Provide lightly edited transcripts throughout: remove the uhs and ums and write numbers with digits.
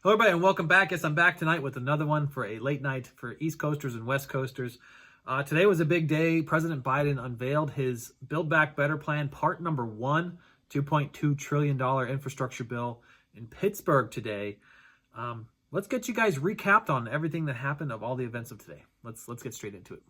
Hello, everybody, and welcome back. Yes, I'm back tonight with another one for a late night for East Coasters and West Coasters. Today was a big day. President Biden unveiled his Build Back Better plan, part number one, $2.2 trillion infrastructure bill in Pittsburg today. Let's get you guys recapped on everything that happened of all the events of today. Let's get straight into it.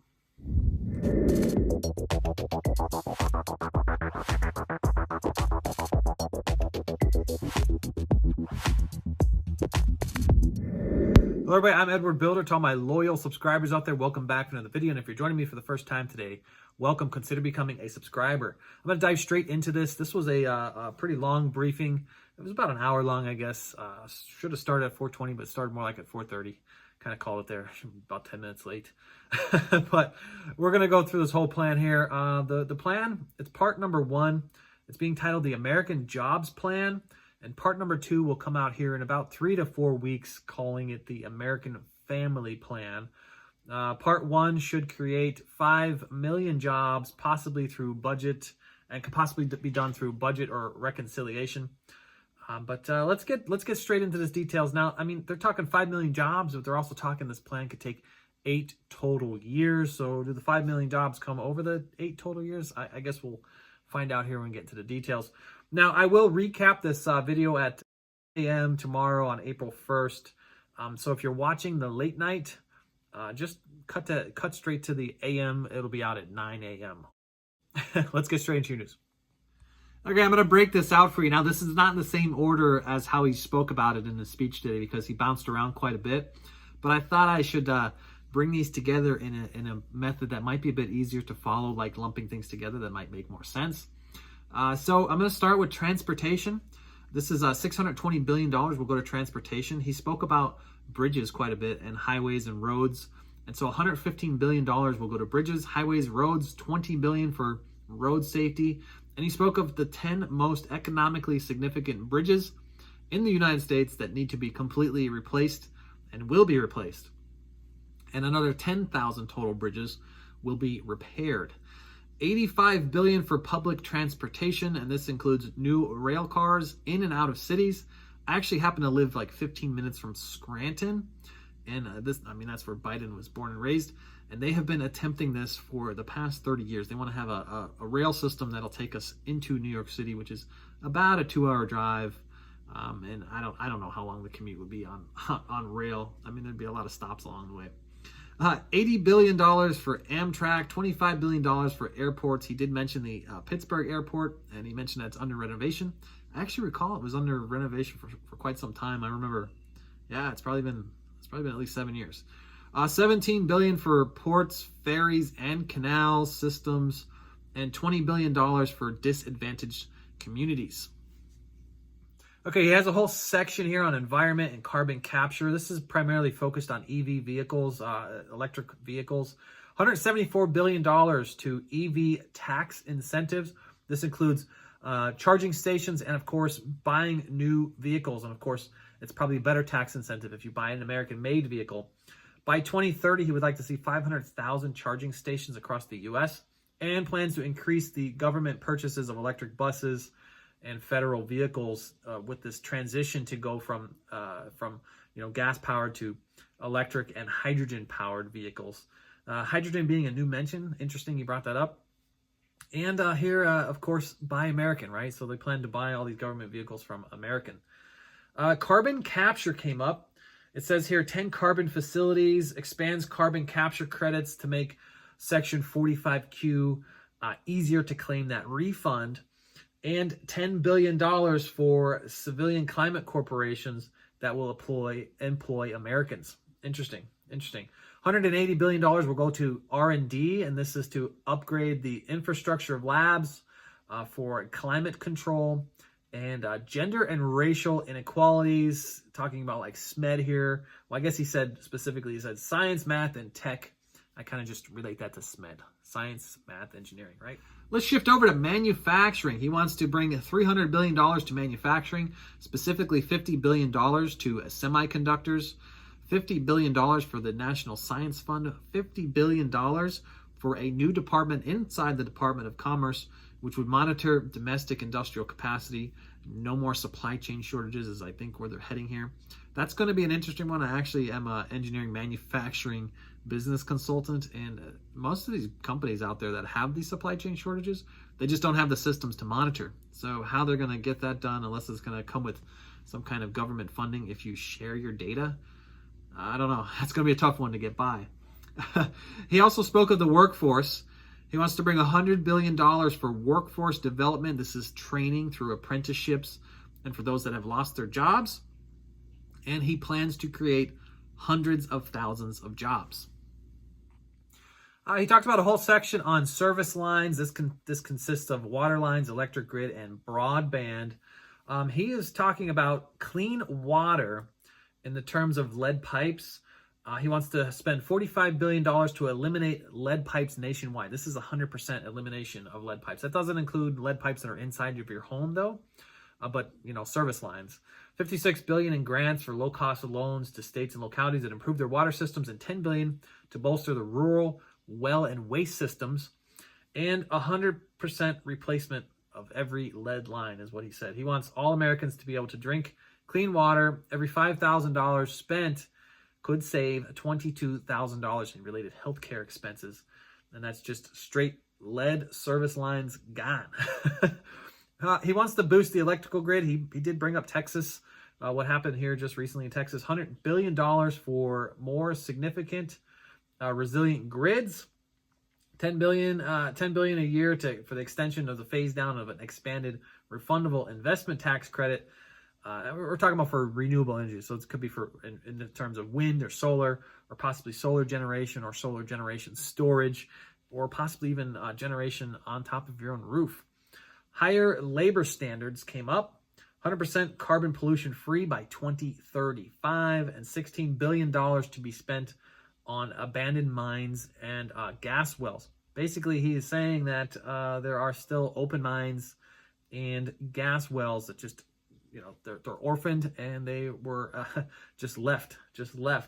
Hello everybody, I'm Edward Bilder. To all my loyal subscribers out there, welcome back to another video. And if you're joining me for the first time today, welcome. Consider becoming a subscriber. I'm going to dive straight into this. This was a pretty long briefing. It was about an hour long, I guess. Should have started at 4:20, but started more like at 4:30. Kind of called it there, about 10 minutes late. But we're going to go through this whole plan here. The plan, it's part number one. It's being titled the American Jobs Plan. And part number two will come out here in about 3 to 4 weeks, calling it the American Family Plan. Part one should create 5 million jobs, possibly through budget, and could possibly be done through budget or reconciliation. But let's get straight into this details now. I mean, they're talking 5 million jobs, but they're also talking this plan could take 8 total years. So do the 5 million jobs come over the 8 total years? I guess we'll find out here when we get to the details. Now, I will recap this video at 8 a.m. tomorrow on April 1st. So if you're watching the late night, just cut straight to the AM. It'll be out at 9 a.m. Let's get straight into your news. Okay, I'm going to break this out for you. Now, this is not in the same order as how he spoke about it in his speech today because he bounced around quite a bit. But I thought I should bring these together in a method that might be a bit easier to follow, like lumping things together that might make more sense. So I'm going to start with transportation. This is $620 billion will go to transportation. He spoke about bridges quite a bit and highways and roads. And so $115 billion will go to bridges, highways, roads, $20 billion for road safety. And he spoke of the 10 most economically significant bridges in the United States that need to be completely replaced and will be replaced. And another 10,000 total bridges will be repaired. $85 billion for public transportation, and this includes new rail cars in and out of cities. I actually happen to live like 15 minutes from Scranton, and that's where Biden was born and raised, and they have been attempting this for the past 30 years. They want to have a rail system that'll take us into New York City, which is about a 2-hour drive, and I don't know how long the commute would be on rail. I mean, there'd be a lot of stops along the way. $80 billion for Amtrak, $25 billion for airports. He did mention the Pittsburg airport, and he mentioned that it's under renovation. I actually recall it was under renovation for quite some time. I remember, yeah, it's probably been at least 7 years. $17 billion for ports, ferries, and canal systems, and $20 billion for disadvantaged communities. Okay, he has a whole section here on environment and carbon capture. This is primarily focused on EV vehicles, electric vehicles. $174 billion to EV tax incentives. This includes charging stations and, of course, buying new vehicles. And, of course, it's probably a better tax incentive if you buy an American-made vehicle. By 2030, he would like to see 500,000 charging stations across the U.S. and plans to increase the government purchases of electric buses and federal vehicles with this transition to go from gas powered to electric and hydrogen powered vehicles. Hydrogen being a new mention. Interesting, you brought that up. And here, of course, buy American, right? So they plan to buy all these government vehicles from American. Carbon capture came up. It says here 10 carbon facilities, expands carbon capture credits to make Section 45Q easier to claim that refund. And $10 billion for civilian climate corporations that will employ Americans. Interesting. $180 billion will go to R&D, and this is to upgrade the infrastructure of labs for climate control and gender and racial inequalities, talking about like SMED here. Well, I guess he said science, math, and tech. I kind of just relate that to SMED, science, math, engineering, right? Let's shift over to manufacturing. He wants to bring $300 billion to manufacturing, specifically $50 billion to semiconductors, $50 billion for the National Science Fund, $50 billion for a new department inside the Department of Commerce, which would monitor domestic industrial capacity, No more supply chain shortages is, I think, where they're heading here. That's going to be an interesting one. I actually am an engineering manufacturing business consultant, and most of these companies out there that have these supply chain shortages, they just don't have the systems to monitor. So how they're going to get that done, unless it's going to come with some kind of government funding if you share your data, I don't know. That's going to be a tough one to get by. He also spoke of the workforce. He wants to bring $100 billion for workforce development. This is training through apprenticeships and for those that have lost their jobs. And he plans to create hundreds of thousands of jobs. He talked about a whole section on service lines. This consists of water lines, electric grid, and broadband. He is talking about clean water in the terms of lead pipes. He wants to spend $45 billion to eliminate lead pipes nationwide. This is 100% elimination of lead pipes. That doesn't include lead pipes that are inside of your home, though, but, service lines. $56 billion in grants for low-cost loans to states and localities that improve their water systems, and $10 billion to bolster the rural well and waste systems, and 100% replacement of every lead line is what he said. He wants all Americans to be able to drink clean water. Every $5,000 spent could save $22,000 in related healthcare expenses. And that's just straight lead service lines gone. He wants to boost the electrical grid. He did bring up Texas, what happened here just recently in Texas. $100 billion for more significant resilient grids. $10 billion a year for the extension of the phase down of an expanded refundable investment tax credit. We're talking about for renewable energy, so it could be for in terms of wind or solar, or possibly solar generation or solar generation storage, or possibly even generation on top of your own roof. Higher labor standards came up. 100% carbon pollution free by 2035, and $16 billion to be spent on abandoned mines and gas wells. Basically, he is saying that there are still open mines and gas wells that just, they're orphaned, and they were just left.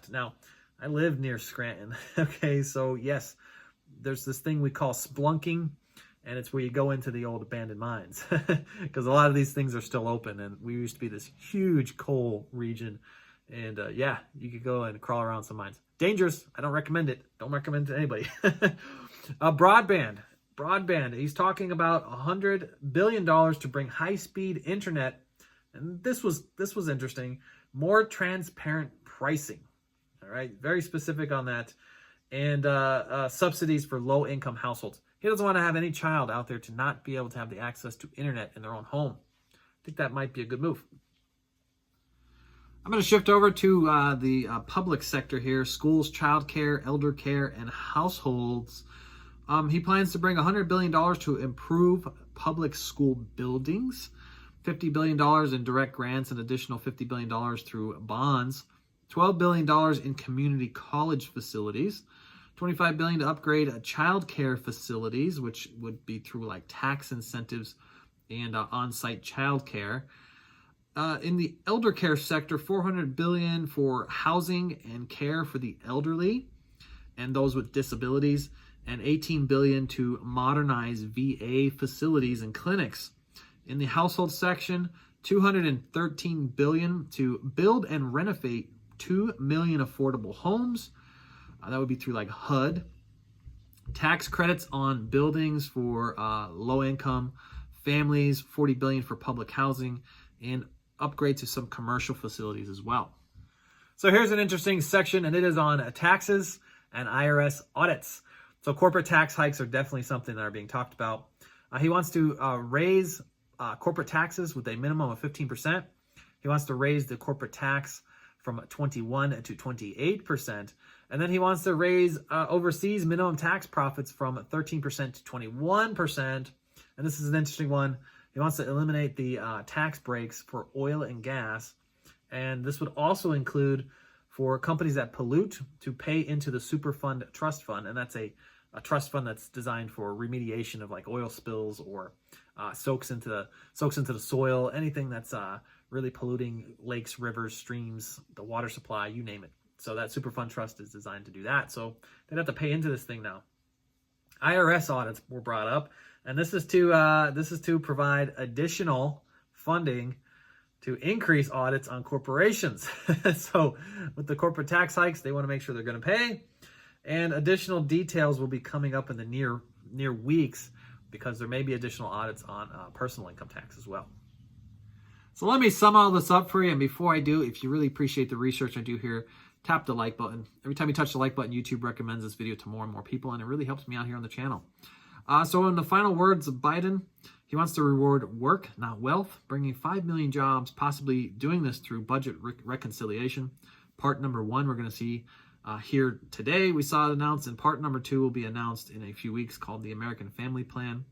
Now, I live near Scranton. Okay, so yes, there's this thing we call splunking, and it's where you go into the old abandoned mines because a lot of these things are still open, and we used to be this huge coal region, and yeah, you could go and crawl around some mines. Dangerous. I don't recommend it. Don't recommend it to anybody. Broadband. He's talking about $100 billion to bring high-speed internet. And this was interesting. More transparent pricing. All right, very specific on that, and subsidies for low-income households. He doesn't want to have any child out there to not be able to have the access to internet in their own home. I think that might be a good move. I'm going to shift over to the public sector here: schools, childcare, elder care, and households. He plans to bring $100 billion to improve public school buildings. $50 billion in direct grants, and additional $50 billion through bonds. $12 billion in community college facilities. $25 billion to upgrade child care facilities, which would be through like tax incentives and on-site child care. In the elder care sector, $400 billion for housing and care for the elderly and those with disabilities, and $18 billion to modernize VA facilities and clinics. In the household section, $213 billion to build and renovate 2 million affordable homes. That would be through like HUD. Tax credits on buildings for low-income families, $40 billion for public housing, and upgrade to some commercial facilities as well. So here's an interesting section, and it is on taxes and IRS audits. So corporate tax hikes are definitely something that are being talked about. He wants to raise corporate taxes with a minimum of 15%. He wants to raise the corporate tax from 21 to 28%. And then he wants to raise overseas minimum tax profits from 13% to 21%. And this is an interesting one. He wants to eliminate the tax breaks for oil and gas. And this would also include for companies that pollute to pay into the Superfund Trust Fund. And that's a trust fund that's designed for remediation of like oil spills or soaks into the soil, anything that's really polluting lakes, rivers, streams, the water supply, you name it. So that Superfund Trust is designed to do that. So they'd have to pay into this thing now. IRS audits were brought up, and this is to provide additional funding to increase audits on corporations. So with the corporate tax hikes, they want to make sure they're going to pay. And additional details will be coming up in the near weeks, because there may be additional audits on personal income tax as well. So let me sum all this up for you. And before I do, if you really appreciate the research I do here, tap the like button. Every time you touch the like button, YouTube recommends this video to more and more people, and it really helps me out here on the channel. So in the final words of Biden, he wants to reward work, not wealth, bringing 5 million jobs, possibly doing this through budget reconciliation. Part number 1, we're going to see here today. We saw it announced, and part number 2 will be announced in a few weeks, called the American Family Plan.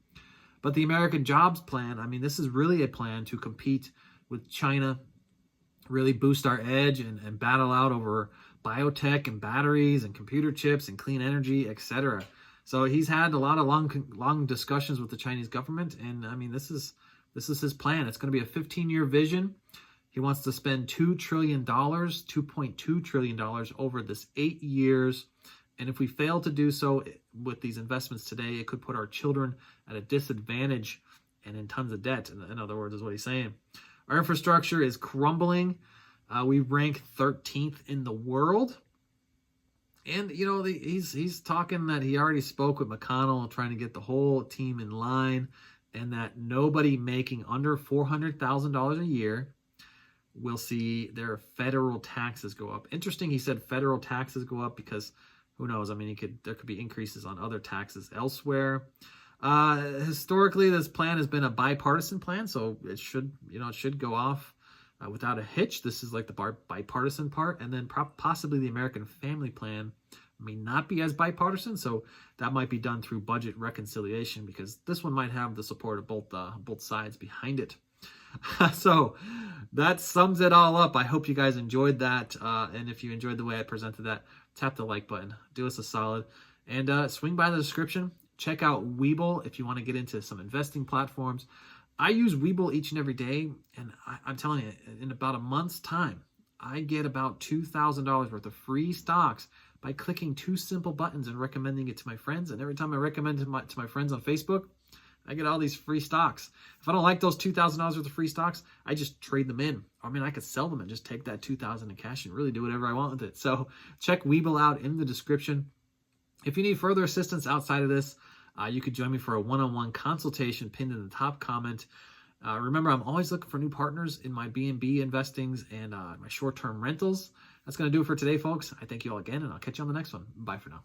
But the American Jobs Plan, I mean, this is really a plan to compete with China, really boost our edge and battle out over biotech and batteries and computer chips and clean energy, etc. So he's had a lot of long discussions with the Chinese government, and I mean, this is his plan. It's going to be a 15-year vision. He wants to spend $2 trillion, $2.2 trillion over this 8 years. And if we fail to do so with these investments today, it could put our children at a disadvantage and in tons of debt. In other words, is what he's saying. Our infrastructure is crumbling. We rank 13th in the world. And, you know, he's talking that he already spoke with McConnell, trying to get the whole team in line, and that nobody making under $400,000 a year will see their federal taxes go up. Interesting, he said federal taxes go up because who knows? I mean, there could be increases on other taxes elsewhere. Historically, this plan has been a bipartisan plan, so it should go off without a hitch. This is like the bipartisan part, and then possibly the American Family Plan may not be as bipartisan, so that might be done through budget reconciliation, because this one might have the support of both sides behind it. So that sums it all up. I hope you guys enjoyed that, and if you enjoyed the way I presented that, tap the like button, do us a solid, and swing by the description. Check out Webull if you want to get into some investing platforms. I use Webull each and every day, and I'm telling you, in about a month's time, I get about $2,000 worth of free stocks by clicking 2 simple buttons and recommending it to my friends. And every time I recommend it to my friends on Facebook, I get all these free stocks. If I don't like those $2,000 worth of free stocks, I just trade them in. I mean, I could sell them and just take that $2,000 in cash and really do whatever I want with it. So check Webull out in the description. If you need further assistance outside of this, you could join me for a one-on-one consultation pinned in the top comment. Remember, I'm always looking for new partners in my B&B investings and my short-term rentals. That's going to do it for today, folks. I thank you all again, and I'll catch you on the next one. Bye for now.